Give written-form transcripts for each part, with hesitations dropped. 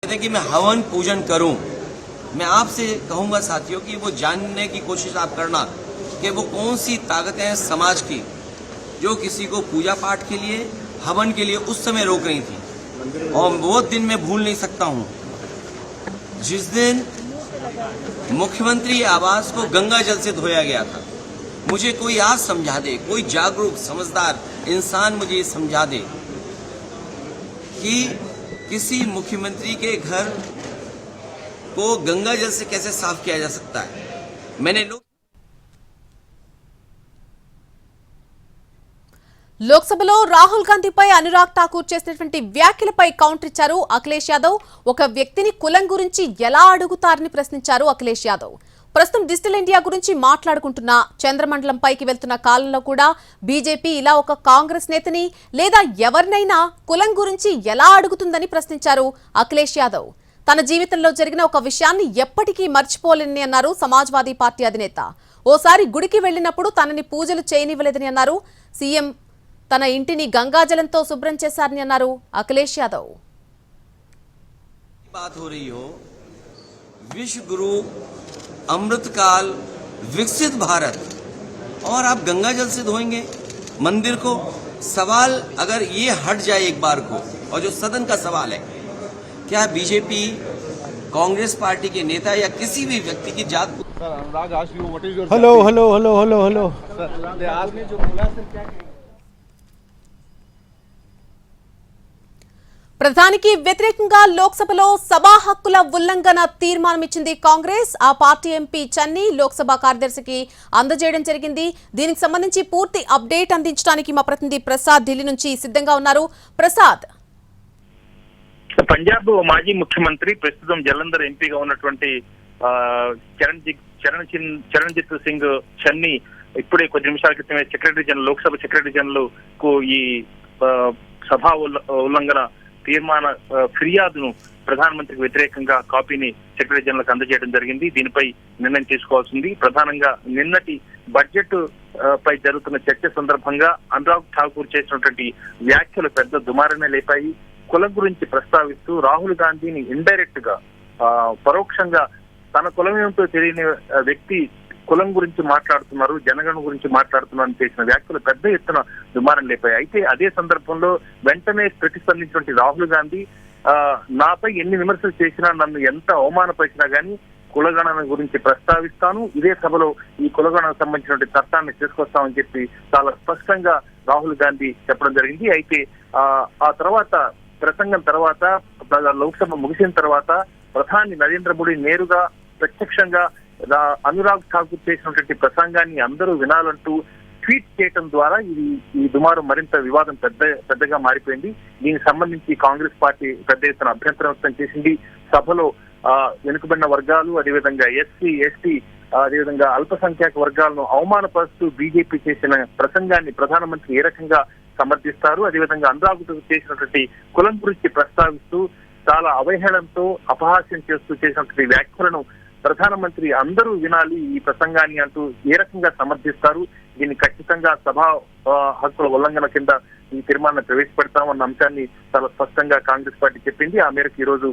कहते कि मैं हवन पूजन करूं। मैं आपसे कहूंगा साथियों कि वो जानने की कोशिश आप करना कि वो कौन सी ताकतें हैं समाज की जो किसी को पूजा पाठ के लिए, हवन के लिए उस समय रोक रही थी। और वो दिन मैं भूल नहीं सकता हूं जिस दिन मुख्यमंत्री आवास को गंगा जल से धोया गया था। मुझे कोई आज समझा दे, कोई जागरूक समझदार इंसान मुझे ये समझा दे कि किसी मुख्यमंत्री के घर को गंगा जल से कैसे साफ किया जा सकता है। मैंने లోక్సభలో రాహుల్ గాంధీపై అనురాగ్ ఠాకూర్ చేసినటువంటి వ్యాఖ్యలపై కౌంటర్ ఇచ్చారు అఖిలేష్ యాదవ్. ఒక వ్యక్తిని కులం గురించి ఎలా అడుగుతారని ప్రశ్నించారు అఖిలేష్ యాదవ్. ప్రస్తుతం డిజిటల్ ఇండియా గురించి మాట్లాడుకుంటున్న చంద్రమండలం పైకి వెళ్తున్న కాలంలో కూడా బీజేపీ ఇలా ఒక కాంగ్రెస్ నేతని లేదా ఎవరినైనా కులం గురించి ఎలా అడుగుతుందని ప్రశ్నించారు అఖిలేష్ యాదవ్. తన జీవితంలో జరిగిన ఒక విషయాన్ని ఎప్పటికీ మర్చిపోలేని అన్నారు సమాజ్వాదీ పార్టీ అధినేత. ఓసారి గుడికి వెళ్లినప్పుడు తనని పూజలు చేయనివ్వలేదని అన్నారు. సీఎం తన ఇంటిని గంగాజలంతో శుభ్రం చేశారని అన్నారు అఖిలేష్ యాదవ్. बात हो रही हो विश्व गुरु अमृतकाल विकसित भारत और आप गंगा जल से धोएंगे मंदिर को। सवाल अगर ये हट जाए एक बार को, और जो सदन का सवाल है, क्या बीजेपी कांग्रेस पार्टी के नेता या किसी भी व्यक्ति की जात hello hello hello hello hello ప్రధానికి వ్యతిరేకంగా లోక్సభలో సభా హక్కుల ఉల్లంఘన తీర్మానం ఇచ్చింది కాంగ్రెస్. ఆ పార్టీ ఎంపీ చన్నీ లోక్సభ కార్యదర్శికి అందజేయడం జరిగింది. దీనికి సంబంధించి పూర్తి అప్డేట్ అందించడానికి మా ప్రతినిధి ప్రసాద్ ఢిల్లీ నుంచి సిద్ధంగా ఉన్నారు. ప్రసాద్, పంజాబ్ మాజీ ముఖ్యమంత్రి ప్రస్తుతం జలంధర్ ఎంపీగా ఉన్నటువంటి చరణ్జిత్ సింగ్ చన్నీ ఇప్పుడే కొద్ది నిమిషాల క్రితమే secretary general, Lok Sabha secretary general కు ఈ సభా ఉల్లంఘన తీర్మాన ఫిర్యాదును ప్రధానమంత్రికి వ్యతిరేకంగా కాపీని సెక్రటరీ జనరల్ కు అందజేయడం జరిగింది. దీనిపై నిర్ణయం తీసుకోవాల్సింది. ప్రధానంగా నిన్నటి బడ్జెట్ పై జరుగుతున్న చర్చ సందర్భంగా అనురాగ్ ఠాకూర్ చేసినటువంటి వ్యాఖ్యలు పెద్ద దుమారమే లేపాయి. కులం గురించి ప్రస్తావిస్తూ రాహుల్ గాంధీని ఇండైరెక్ట్ గా పరోక్షంగా తన కులం ఏమిటో తెలియని వ్యక్తి కులం గురించి మాట్లాడుతున్నారు, జనగణన గురించి మాట్లాడుతున్నారని చేసిన వ్యాఖ్యలు పెద్ద ఎత్తున దుమారం లేపాయి. అయితే అదే సందర్భంలో వెంటనే ప్రతిస్పందించినటువంటి రాహుల్ గాంధీ నాపై ఎన్ని విమర్శలు చేసినా, నన్ను ఎంత అవమానపరిచినా గానీ కులగణన గురించి ప్రస్తావిస్తాను, ఇదే సభలో ఈ కులగణనకు సంబంధించినటువంటి చట్టాన్ని తీసుకొస్తామని చెప్పి చాలా స్పష్టంగా రాహుల్ గాంధీ చెప్పడం జరిగింది. అయితే ఆ తర్వాత ప్రసంగం తర్వాత లోక్సభ ముగిసిన తర్వాత ప్రధాని నరేంద్ర మోడీ నేరుగా ప్రత్యక్షంగా అనురాగ్ ఠాకూర్ చేసినటువంటి ప్రసంగాన్ని అందరూ వినాలంటూ ట్వీట్ చేయడం ద్వారా ఈ దుమారం మరింత వివాదం పెద్దగా మారిపోయింది. దీనికి సంబంధించి కాంగ్రెస్ పార్టీ పెద్ద ఎత్తున అభ్యంతరం వ్యక్తం చేసింది. సభలో వెనుకబడిన వర్గాలు, అదేవిధంగా ఎస్సీ, ఎస్టీ, అదేవిధంగా అల్పసంఖ్యాక వర్గాలను అవమానపరుస్తూ బీజేపీ చేసిన ప్రసంగాన్ని ప్రధానమంత్రి ఏ రకంగా సమర్థిస్తారు, అదేవిధంగా అనురాగ్ చేసినటువంటి కులం గురించి ప్రస్తావిస్తూ చాలా అవహేళనతో అపహాస్యం చేస్తూ చేసినటువంటి వ్యాఖ్యలను ప్రధానమంత్రి అందరూ వినాలి ఈ ప్రసంగాన్ని అంటూ ఏ రకంగా సమర్థిస్తారు, దీన్ని ఖచ్చితంగా సభా హక్కుల ఉల్లంఘన కింద ఈ తీర్మానాన్ని ప్రవేశపెడతామన్న అంశాన్ని చాలా స్పష్టంగా కాంగ్రెస్ పార్టీ చెప్పింది. ఆ మేరకు ఈ రోజు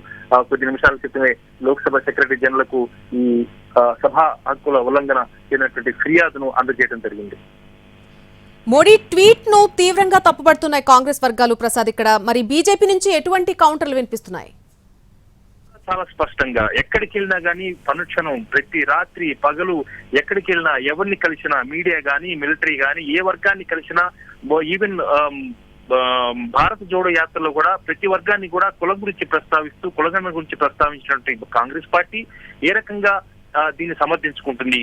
కొద్ది నిమిషాల క్రితమే లోక్సభ సెక్రటరీ జనరల్ కు ఈ సభా హక్కుల ఉల్లంఘన చేసినటువంటి ఫిర్యాదును అందజేయడం జరిగింది. మోడీ ట్వీట్ ను తీవ్రంగా తప్పుపడుతున్నాయి కాంగ్రెస్ వర్గాలు. ప్రసాద్, ఇక్కడ మరి బీజేపీ నుంచి ఎటువంటి కౌంటర్లు వినిపిస్తున్నాయి? చాలా స్పష్టంగా ఎక్కడికి వెళ్ళినా గానీ అనుక్షణం ప్రతి రాత్రి పగలు ఎక్కడికి వెళ్ళినా ఎవరిని కలిసినా, మీడియా గానీ మిలిటరీ గానీ ఏ వర్గాన్ని కలిసినా, ఈవెన్ భారత్ జోడో యాత్రలో కూడా ప్రతి వర్గాన్ని కూడా కులం గురించి ప్రస్తావిస్తూ కులగణన గురించి ప్రస్తావించినటువంటి కాంగ్రెస్ పార్టీ ఏ రకంగా దీన్ని సమర్థించుకుంటుంది?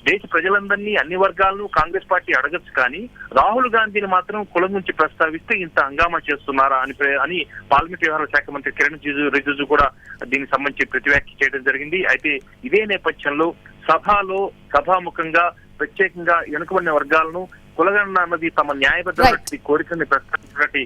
దేశ ప్రజలందరినీ, అన్ని వర్గాలను కాంగ్రెస్ పార్టీ అడగచ్చు, కానీ రాహుల్ గాంధీని మాత్రం కులం నుంచి ప్రస్తావిస్తే ఇంత హంగామా చేస్తున్నారా అని పార్లమెంట్ వ్యవహారాల శాఖ మంత్రి కిరణ్ రిజిజు కూడా దీనికి సంబంధించి ప్రతివ్యాఖ్య చేయడం జరిగింది. అయితే ఇదే నేపథ్యంలో సభాముఖంగా ప్రత్యేకంగా వెనుకబడిన వర్గాలను కులగణన అన్నది తమ న్యాయబద్ధమైన కోరికని ప్రస్తావించినటువంటి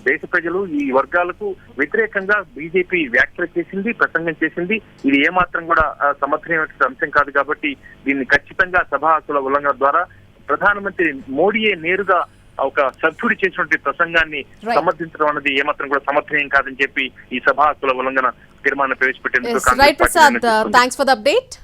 దేశ ప్రజలు ఈ వర్గాలకు వ్యతిరేకంగా బీజేపీ వ్యాఖ్యలు చేసింది, ప్రసంగం చేసింది. ఇది ఏమాత్రం కూడా సమర్థనీయమైన అంశం కాదు. కాబట్టి దీన్ని ఖచ్చితంగా సభా హక్కుల ఉల్లంఘన ద్వారా ప్రధానమంత్రి మోడీయే నేరుగా ఒక సభ్యుడు చేసినటువంటి ప్రసంగాన్ని సమర్థించడం అనేది ఏమాత్రం కూడా సమర్థనీయం కాదని చెప్పి ఈ సభ హక్కుల ఉల్లంఘన తీర్మానం ప్రవేశపెట్టేందుకు right Prasad, thanks for the update.